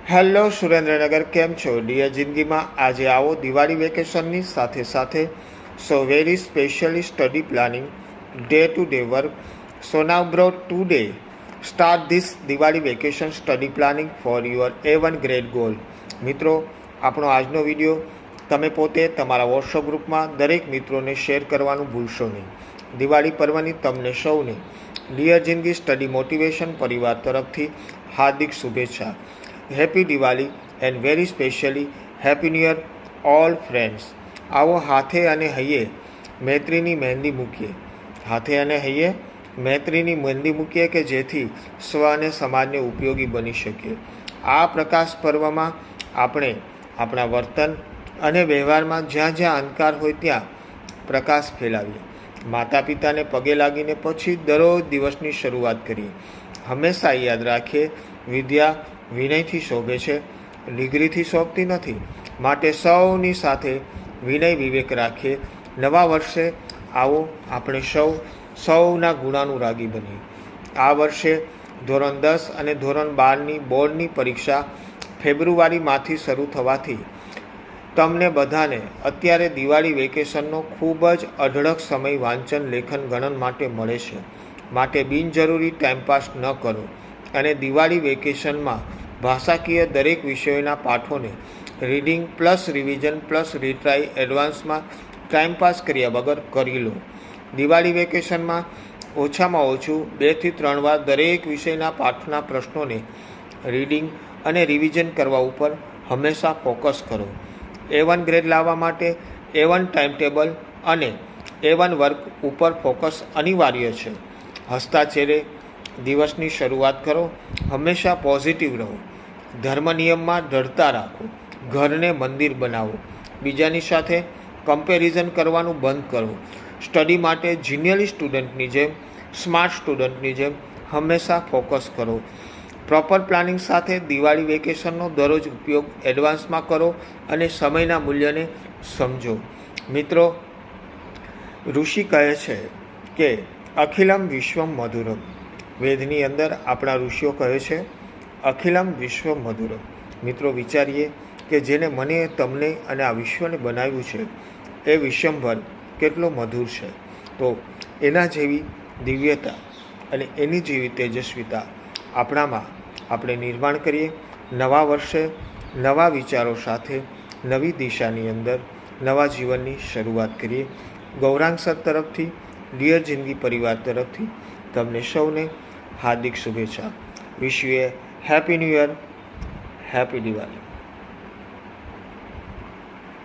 Hello Surendranagar, કેમ છો? Dear જિંદગીમાં આજે આવો દિવાળી વેકેશનની સાથે સાથે સો very specially study planning day to day work. So now bro today start this Diwali vacation study planning for your A1 grade goal. મિત્રો, આપણો આજનો વિડીયો તમે પોતે તમારા વોટ્સઅપ ગ્રુપમાં દરેક મિત્રોને શેર કરવાનું ભૂલશો નહીં. દિવાળી પર્વની તમને સૌને ડિયર જિંદગી સ્ટડી મોટિવેશન પરિવાર તરફથી હાર્દિક શુભેચ્છા. Happy Diwali and very specially happy new year all friends. આવો હાથે અને હૈયે મૈત્રીની મહેંદી મૂકીએ. હાથે અને હૈયે મૈત્રીની મહેંદી મૂકીએ કે જેથી સ્વ અને સમાજને ઉપયોગી બની શકીએ. આ પ્રકાશ પર્વમાં આપણે આપણા વર્તન અને વ્યવહારમાં જ્યાં જ્યાં અંધકાર હોય ત્યાં પ્રકાશ ફેલાવીએ. માતા પિતાને પગે લાગીને પછી દરરોજ દિવસની શરૂઆત કરીએ. હંમેશા યાદ રાખીએ, વિદ્યા વિનયથી શોભે છે, ડિગ્રીથી શોભતી નથી. માટે સૌની સાથે વિનય વિવેક રાખીએ. નવા વર્ષે આવો આપણે સૌના ગુણાનુરાગી બનીએ. આ વર્ષે ધોરણ 10 અને ધોરણ 12ની બોર્ડની પરીક્ષા ફેબ્રુઆરીમાંથી શરૂ થવાથી તમને બધાને અત્યારે દિવાળી વેકેશનનો ખૂબ જ અઢળક સમય વાંચન લેખન ગણન માટે મળે છે. માટે બિનજરૂરી ટાઈમપાસ ન કરો અને દિવાળી વેકેશનમાં ભાષાકીય દરેક વિષયોના પાઠોને રીડિંગ પ્લસ રિવિઝન પ્લસ રીટ્રાય એડવાન્સમાં ટાઈમપાસ કર્યા વગર કરી લો. દિવાળી વેકેશનમાં ઓછામાં ઓછું 2 થી 3 વાર દરેક વિષયના પાઠના પ્રશ્નોને રીડિંગ અને રિવિઝન કરવા ઉપર હંમેશા ફોકસ કરો. A1 ગ્રેડ લાવવા માટે A1 ટાઈમટેબલ અને A1 વર્ક ઉપર ફોકસ અનિવાર્ય છે. હસતા ચહેરે દિવસની શરૂઆત કરો. હંમેશા પોઝિટિવ રહો. ધર્મ નિયમમાં દૃઢતા રાખો. ઘરને મંદિર બનાવો. બીજાની સાથે કમ્પેરિઝન કરવાનું બંધ કરો. સ્ટડી માટે જીનિયલી સ્ટુડન્ટની જેમ, સ્માર્ટ સ્ટુડન્ટની જેમ હંમેશા ફોકસ કરો. પ્રોપર પ્લાનિંગ સાથે દિવાળી વેકેશનનો દરરોજ ઉપયોગ એડવાન્સમાં કરો અને સમયના મૂલ્યને સમજો. મિત્રો, ઋષિ કહે છે કે અખિલમ વિશ્વમ મધુરમ. વેદની અંદર આપણા ઋષિઓ કહે છે અખિલમ વિશ્વમ મધુરમ. મિત્રો, વિચારીએ કે જેને મને, તમને અને આ વિશ્વને બનાવ્યું છે એ વિશ્વભર કેટલો મધુર છે. તો એના જેવી દિવ્યતા અને એની જેવી તેજસ્વીતા આપણામાં આપણે નિર્માણ કરીએ. નવા વર્ષે નવા વિચારો સાથે નવી દિશાની અંદર નવા જીવનની શરૂઆત કરીએ. ગૌરાંગ સર તરફથી, ડિયર જિંદગી પરિવાર તરફથી તમને સૌને હાર્દિક શુભેચ્છા. Wish you A happy new year, happy Diwali.